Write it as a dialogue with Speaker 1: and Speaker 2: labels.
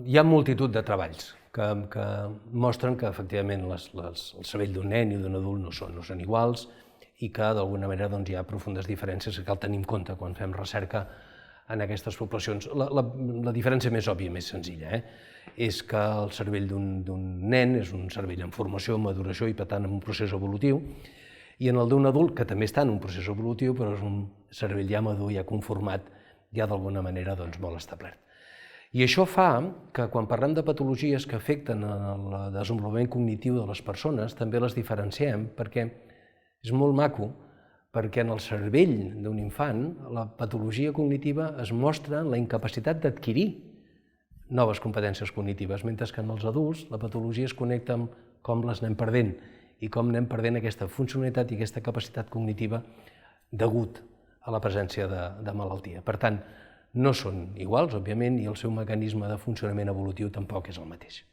Speaker 1: Hi ha multitud de treballs que mostren que, efectivament, el cervell d'un nen i d'un adult no són iguals i que, d'alguna manera, hi ha profundes diferències que cal tenir en compte quan fem recerca en aquestes poblacions. La diferència més òbvia, més senzilla, és que el cervell d'un nen és un cervell en formació, en maduració i, per tant, en un procés evolutiu, i en el d'un adult, que també està en un procés evolutiu, però és un cervell ja madur, ja conformat, ja d'alguna manera molt establert. I això fa que quan parlem de patologies que afecten el desenvolupament cognitiu de les persones, també les diferenciem perquè és molt maco, perquè en el cervell d'un infant la patologia cognitiva es mostra en la incapacitat d'adquirir noves competències cognitives, mentre que en els adults la patologia es connecta amb com les anem perdent i com anem perdent aquesta funcionalitat i aquesta capacitat cognitiva degut a la presència de malaltia. Per tant, no són iguals, òbviament, i el seu mecanisme de funcionament evolutiu tampoc és el mateix.